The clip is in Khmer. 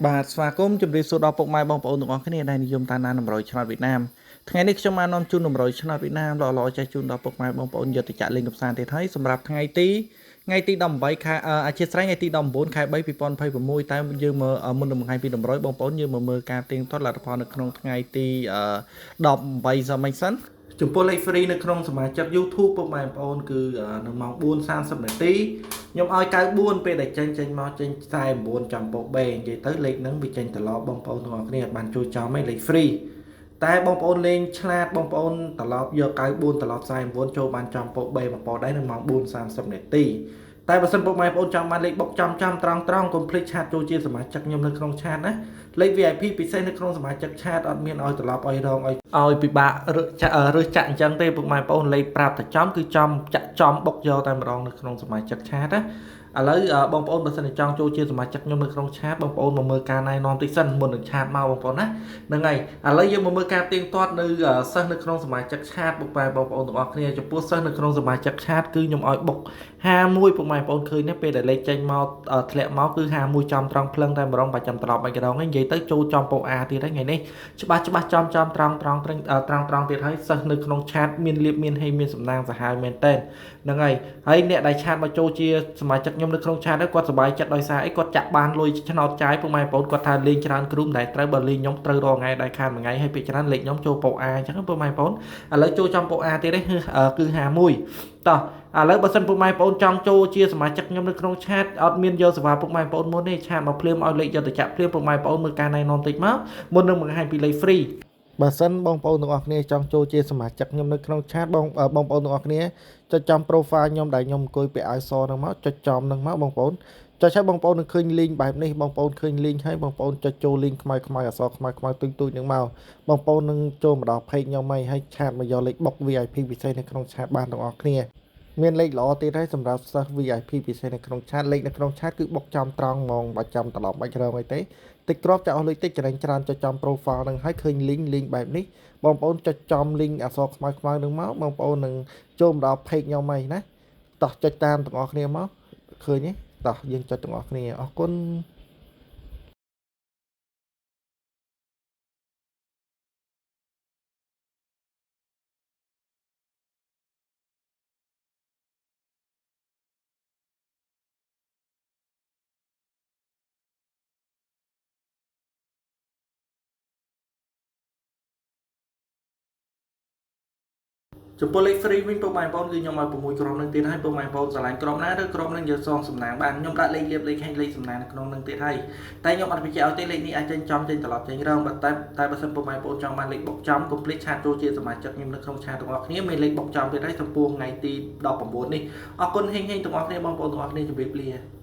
បាទស្វាគមន៍ជម្រាបសួរដល់ពុកម៉ែបងប្អូនទាំងអស់គ្នាដែលនិយមតាមដានតម្រុយឆ្នោតវៀតណាមថ្ងៃនេះខ្ញុំបាននាំជូនតម្រុយឆ្នោតវៀតណាមល្អៗចេះជូនដល់ពុកម៉ែបងប្អូនយុទ្ធចក្រលេងកំសាន្តទៀតហើយសម្រាប់ថ្ងៃទី18ខែអធិស្ឋានថ្ងៃទី19ខែ3 2026តែយើងមើលមុននឹងថ្ងៃពីតម្រុយបងប្អូនយើងមើលការទៀងទាត់លទ្ធផលនៅក្នុងថ្ងៃទី18សមមិញសិនចំពោះលេខ free នៅក្នុងសមាជិក YouTube ពុកម៉ែបងប្អូនគឺនៅម៉ោង 4:30 នាទីខ្ញុំឲ្យ94ពេលដែលចេញមកចេញ49ចំពោះ B និយាយទៅលេខហ្នឹងវាចេញត្រឡប់បងប្អូនទាំងអស់គ្នាបានជួយចំឯលេខ free តែបងប្អូនលេងឆ្លាតបងប្អូនត្រឡប់យក94ត្រឡប់49ចូលបានចំពោះ B មកពោដែរនៅម៉ោង 4:30 នាទីតែបើសិនពុកម៉ែបងប្អូនចង់បានលេខបុកចំត្រង់កុំភ្លេចឆាតចូលជាសមាជិកខ្ញុំនៅក្នុងឆាតណាលេខ VIP ពិសេសនៅក្នុងសមាជិកឆាតអត់មានឲ្យត្រឡប់ឲ្យរងឲ្យពិបាករើសចាក់អញ្ចឹងទេពុកម៉ែបងប្អូនលេខប្រាប់តែចំគឺចំបុកយកតែម្ដងនៅក្នុងសមាជិកឆាតណាឥឡូវបងប្អូនបើសិនជាចង់ចូលជាសមាជិកខ្ញុំនៅក្នុងឆាតបងប្អូនមកមើលការណែនាំតិចសិនមុននឹងឆាតមកបងប្អូនណាហ្នឹងហើយឥឡូវយើងមកមើលការទៀងទាត់នៅសិស្សនៅក្នុងសមាជិកឆាតបងប្អូនទាំងអស់គ្នាចំពោះសិស្សនៅក្នុងសមាជិកឆាតគឺខ្ញុំឲ្យបុក51ពុកម៉ែបងប្អូនឃើញទេពេលដែលលេខចេញមកធ្លាក់មកគឺ51ចំត្រង់ភ្លឹងតែម្ដងបាច់ចាំត្រឡប់បាច់ក្រងហ្នឹងនិយាយទៅចូលចំពោអាទៀតហើយថ្ងៃនេះច្បាស់ចំត្រង់ទៀតហើយសិស្សនៅក្នុងឆាតមានលៀបមានហេមានសំណាងសាហាវមែនតើហ្នឹងហើយអ្នកដែលឆាតមកចូលជាសមាជិកខ្ញុំនៅក្នុងឆាតហ្នឹងគាត់សប្បាយចិត្តដោយសារអីគាត់ចាក់បានលុយឆ្នោតចាយពុកម៉ែបងប្អូនគាត់ថាលេងច្រើនគ្រូមិនដែលត្រូវបើលេងខ្ញុំត្រូវរងថ្ងៃដែរខានមួយថ្ងៃហើយពេលច្រើនលេខខ្ញុំចូលពោអាអញ្ចឹងពុកម៉ែបងប្អូនឥឡូវចូលចំពោអាទៀតទេគឺ51តោះឥឡូវបើសិនពុកម៉ែបងប្អូនចង់ចូលជាសមាជិកខ្ញុំនៅក្នុងឆាតអត់មានយកសេវាពុកម៉ែបងប្អូនមុនទេឆាតមកភ្លាមឲ្យលេខយកទៅចាក់ភ្លាមពុកម៉ែបងប្អូនមើលការណែនាំតិចមកមុននឹងបង្ហាញពីលេខ free បើសិនបងប្អូនទាំងអស់គ្នាចង់ចូលជាសមាជិកខ្ញុំនៅក្នុងឆាតបងប្អូនទាំងអស់គ្នាចុចចំ profile ខ្ញុំដែលខ្ញុំអង្គុយពាក់អាវសហ្នឹងមកចុចចំហ្នឹងមកបងប្អូនចុចឲ្យបងប្អូននឹងឃើញ link បែបនេះបងប្អូនឃើញ link ហើយបងប្អូនចុចចូល link ខ្មៅអក្សរខ្មៅទូចហ្នឹងមកបងប្អូននឹងចូលមកដល់ page ខ្ញុំហើយឆាតមកយកលេខបុក VIP ពិសេសនៅក្នុងឆាតបានទាំងអស់គ្នាមានលេខល្អទៀតហើយសម្រាប់សិស្ស VIP ពិសេសនៅក្នុងឆាតលេខនៅក្នុងឆាតគឺបុកចំត្រង់ហ្មងបើចំត្រឡប់បាច់រងអីទេតិចគ្រាប់ចាក់អស់លុយតិចចំណេញច្រើនចុចចំ profile ហ្នឹងហើយឃើញ link បែបនេះបងប្អូនចុចចំ link អក្សរខ្មៅហ្នឹងមកបងប្អូននឹងចូលមកដល់ page ខ្ញុំហើយណាតោះចុចតាមទាំងអស់គ្នាមកឃើញទេតោះយើងចុចទាំងអស់គ្នាអរគុណចំពោះលេខ free វិញពុកម៉ែបងប្អូនគឺខ្ញុំឲ្យ6ក្រុមនឹងទៀតហើយពុកម៉ែបងប្អូនឆ្លាញ់ក្រុមណាឬក្រុមនឹងយកសងសំណាងបានខ្ញុំដាក់លេខលៀបលេខហែងលេខសំណាងនៅក្នុងនឹងទៀតហើយតែខ្ញុំអត់បញ្ជាក់ឲ្យទេលេខនេះអាចចេញចំចេញត្រឡប់ចេញរងតែបើសិនពុកម៉ែបងប្អូនចង់បានលេខបុកចំកុំភ្លេចឆាតចូលជាសមាជិកខ្ញុំនៅក្នុងឆាតទាំងអស់គ្នាមានលេខបុកចំទៀតហើយចំពោះថ្ងៃទី19នេះអរគុណហេងទាំងអស់គ្នាបងប្អូនទាំងអស់គ្នាជម្រាបលា